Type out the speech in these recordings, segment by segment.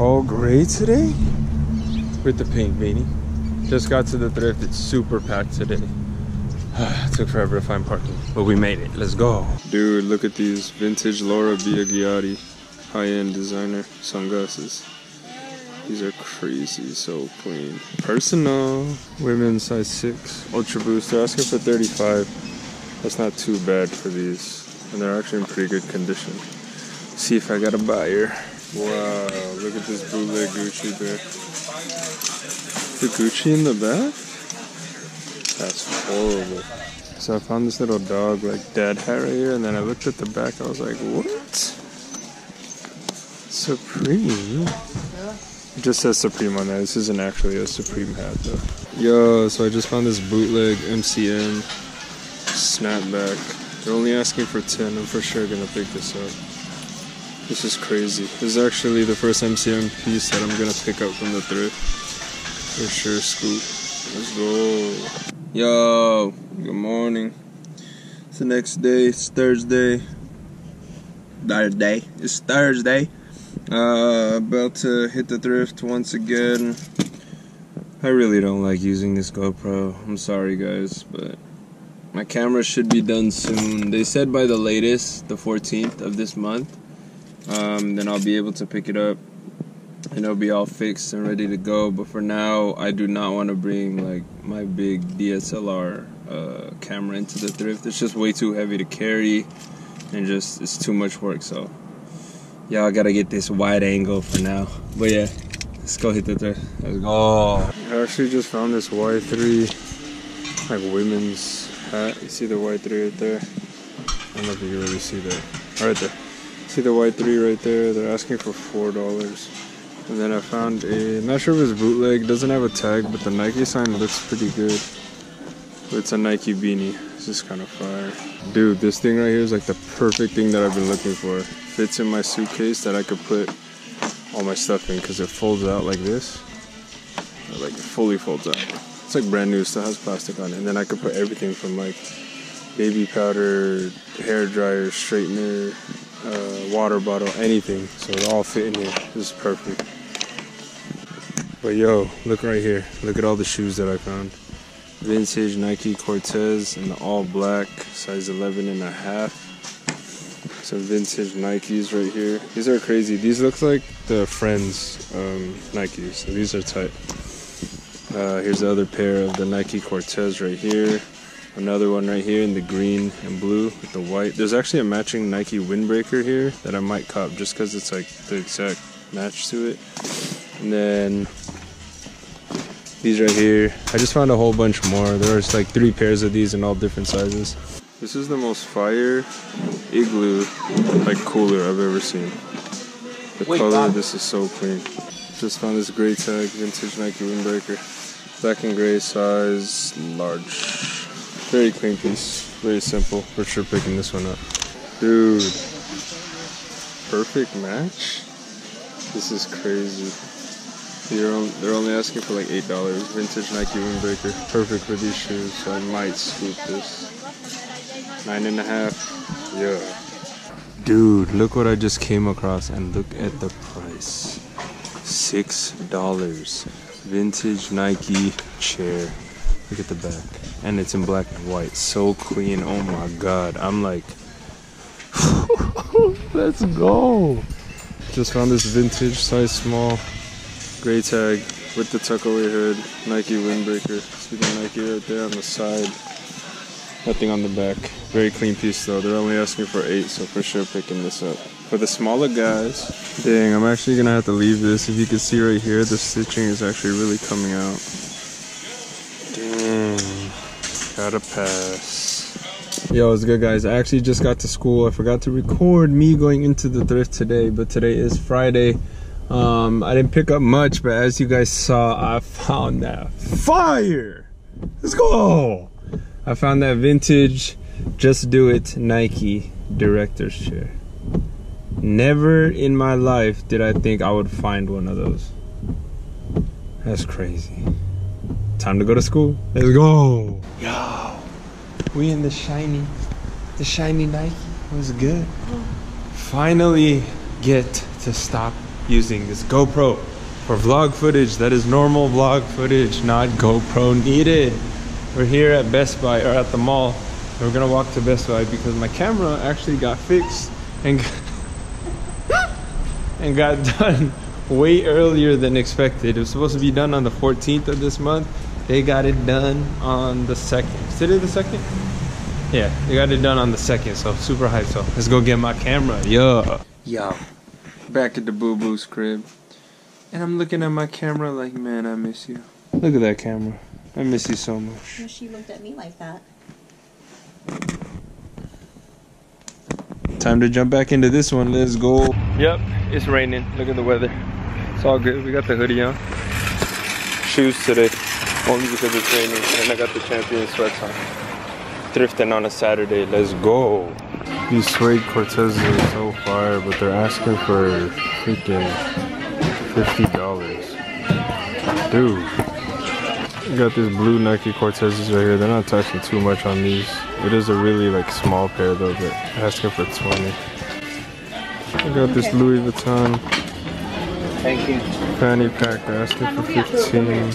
all gray today with the pink beanie. Just got to the thrift. It's super packed today. It took forever to find parking, but we made it. Let's go. Dude, look at these vintage Laura Biagiotti high-end designer sunglasses. These are crazy, so clean. Personal, women's size 6, Ultra Boost. They're asking for 35. That's not too bad for these, and they're actually in pretty good condition. See if I got a buyer. Wow, look at this bootleg Gucci there. The Gucci in the back? That's horrible. So I found this little dog, like dad hat right here, and then I looked at the back, I was like, what? Supreme? It just says Supreme on there. This isn't actually a Supreme hat though. Yo, so I just found this bootleg MCM snapback. They're only asking for 10. I'm for sure gonna pick this up. This is crazy. This is actually the first MCM piece that I'm gonna pick up from the thrift. For sure, Scoop. Let's go. Yo, good morning. It's the next day. It's Thursday. It's Thursday. About to hit the thrift once again. I really don't like using this GoPro. I'm sorry, guys, but my camera should be done soon. They said by the latest, the 14th of this month. Then I'll be able to pick it up and it'll be all fixed and ready to go. But for now, I do not want to bring like my big DSLR camera into the thrift. It's just way too heavy to carry and just it's too much work. So yeah, I gotta get this wide angle for now. But yeah, let's go hit the thrift. Let's go. I actually just found this Y3 like women's hat. You see the Y3 right there? I don't know if you can really see that. Right there. See the Y3 right there? They're asking for $4. And then I found I'm not sure if it's bootleg, doesn't have a tag, but the Nike sign looks pretty good. It's a Nike beanie. It's just kind of fire. Dude, this thing right here is like the perfect thing that I've been looking for. Fits in my suitcase that I could put all my stuff in because it folds out like this. Like it fully folds out. It's like brand new, still has plastic on it. And then I could put everything from like baby powder, hair dryer, straightener, water bottle, anything. So it all fit in here. This is perfect. But yo, look right here. Look at all the shoes that I found. Vintage Nike Cortez in the all black, size 11.5. Some vintage Nikes right here. These are crazy. These look like the Friends Nikes. So these are tight. Here's the other pair of the Nike Cortez right here. Another one right here in the green and blue with the white. There's actually a matching Nike windbreaker here that I might cop just because it's like the exact match to it. And then these right here. I just found a whole bunch more. There's like 3 pairs of these in all different sizes. This is the most fire igloo like cooler I've ever seen. The color of this is so clean. Just found this gray tag, vintage Nike windbreaker. Black and gray, size large. Very clean piece, very simple. For sure picking this one up. Dude, perfect match? This is crazy. They're only asking for like $8. Vintage Nike windbreaker. Perfect for these shoes, so I might scoop this. 9.5, yeah. Dude, look what I just came across and look at the price. $6. Vintage Nike chair. Look at the back. And it's in black and white. So clean. Oh my god. I'm like, let's go. Just found this vintage, size small, gray tag with the tuckaway hood. Nike windbreaker. See the Nike right there on the side. Nothing on the back. Very clean piece though. They're only asking for 8, so for sure picking this up. For the smaller guys, dang, I'm actually gonna have to leave this. If you can see right here, the stitching is actually really coming out. Dang, gotta pass. Yo, what's good, guys? I actually just got to school. I forgot to record me going into the thrift today, but today is Friday. I didn't pick up much, but as you guys saw, I found that fire. Let's go. I found that vintage Just Do It Nike director's chair. Never in my life did I think I would find one of those. That's crazy. Time to go to school. Let's go. Yo, we in the shiny Nike. It was good. Finally get to stop using this GoPro for vlog footage. That is normal vlog footage, not GoPro needed. We're here at Best Buy, or at the mall. We're gonna walk to Best Buy because my camera actually got fixed and and got done way earlier than expected. It was supposed to be done on the 14th of this month. They got it done on the 2nd. Is today the 2nd? Yeah, they got it done on the 2nd, so super hyped. So let's go get my camera. Yo, back at the boo-boo's crib. And I'm looking at my camera like, man, I miss you. Look at that camera. I miss you so much. She looked at me like that. Time to jump back into this one. Let's go. Yep, it's raining. Look at the weather. It's all good. We got the hoodie on. Shoes today, only because it's raining. And I got the Champion sweats on. Thrifting on a Saturday. Let's go. These suede Cortezes are so fire, but they're asking for freaking $50. Dude. I got this blue Nike Cortezes right here. They're not touching too much on these. It is a really like small pair though, but asking for 20. I got this Louis Vuitton fanny pack. They're asking for 15.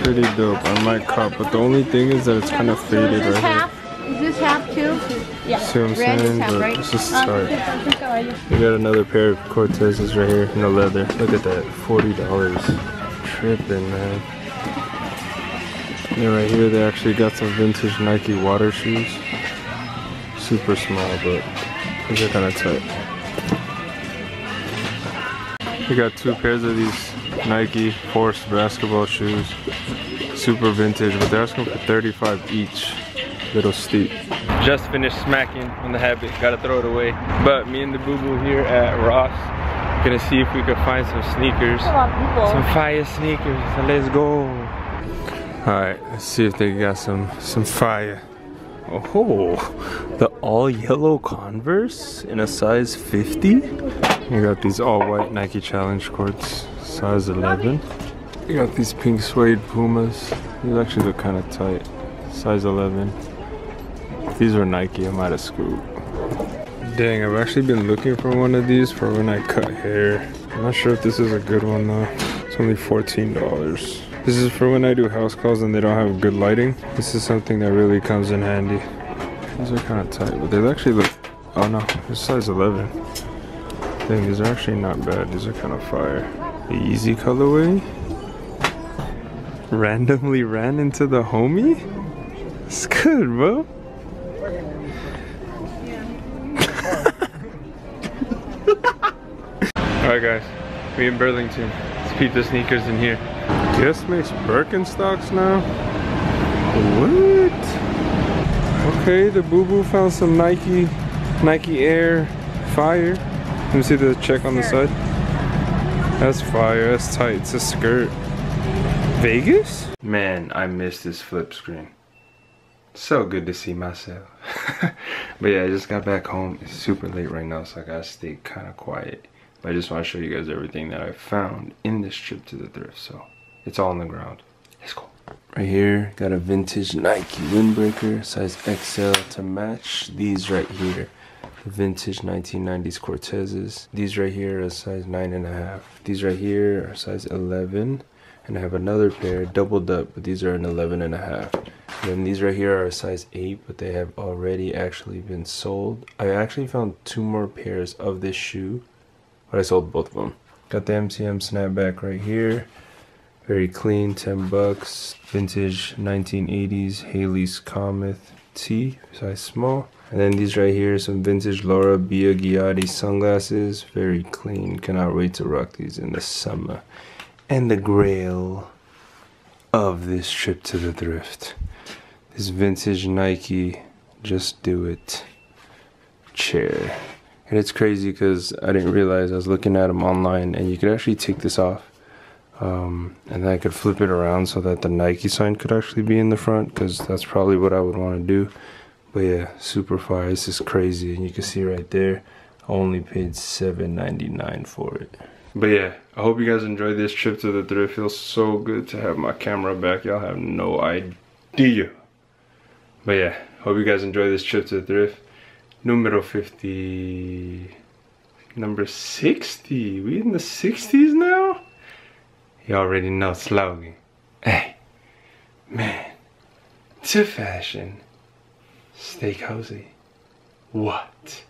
Pretty dope. I might cop, but the only thing is that it's kind of faded right here. Is this half too? Yeah. See what I'm saying? But right? It's just start. We got another pair of Cortezes right here in the leather. Look at that, $40. Tripping, man. Yeah, right here they actually got some vintage Nike water shoes. Super small, but these are kind of tight. We got two pairs of these Nike Force basketball shoes. Super vintage, but they're asking for $35 each. Little steep. Just finished smacking on the habit. Gotta throw it away. But me and the boo-boo here at Ross gonna see if we can find some sneakers. Some fire sneakers. So let's go. Alright, let's see if they got some fire. Oh, the all yellow Converse in a size 50. You got these all white Nike Challenge courts, size 11. You got these pink suede Pumas. These actually look kind of tight, size 11. If these were Nike, I might have screwed. Dang, I've actually been looking for one of these for when I cut hair. I'm not sure if this is a good one though. It's only $14. This is for when I do house calls and they don't have good lighting. This is something that really comes in handy. These are kind of tight, but they actually look, oh no, it's size 11. Dang, these are actually not bad. These are kind of fire. The Easy colorway. Randomly ran into the homie? It's good, bro. Alright guys, we in Burlington. Let's peep the sneakers in here. Guess makes Birkenstocks now? What? Okay, the boo-boo found some Nike Air fire. Let me see the check on the side. That's fire, that's tight, it's a skirt. Vegas? Man, I missed this flip screen. So good to see myself. But yeah, I just got back home. It's super late right now, so I gotta stay kind of quiet. But I just want to show you guys everything that I found in this trip to the thrift. So it's all on the ground. Let's go. Right here, got a vintage Nike windbreaker, size XL to match these right here. The vintage 1990s Cortezes. These right here are size 9.5. These right here are size 11. And I have another pair doubled up, but these are an 11.5. And then these right here are a size 8, but they have already actually been sold. I actually found 2 more pairs of this shoe, but I sold both of them. Got the MCM snapback right here. Very clean, 10 bucks. Vintage 1980s Haley's Comet tee, size small. And then these right here, some vintage Laura Biagiotti sunglasses. Very clean, cannot wait to rock these in the summer. And the grail of this trip to the thrift. This vintage Nike Just Do It chair. And it's crazy because I didn't realize, I was looking at them online and you could actually take this off. And then I could flip it around so that the Nike sign could actually be in the front, because that's probably what I would want to do. But yeah, super fire. This is crazy. And you can see right there, I only paid $7.99 for it. But yeah, I hope you guys enjoyed this trip to the thrift. It feels so good to have my camera back. Y'all have no idea. But yeah, hope you guys enjoy this trip to the thrift. Numero 59. Number 60. We in the 60s now? You already know slogan. Hey, man, to fashion, stay cozy. What?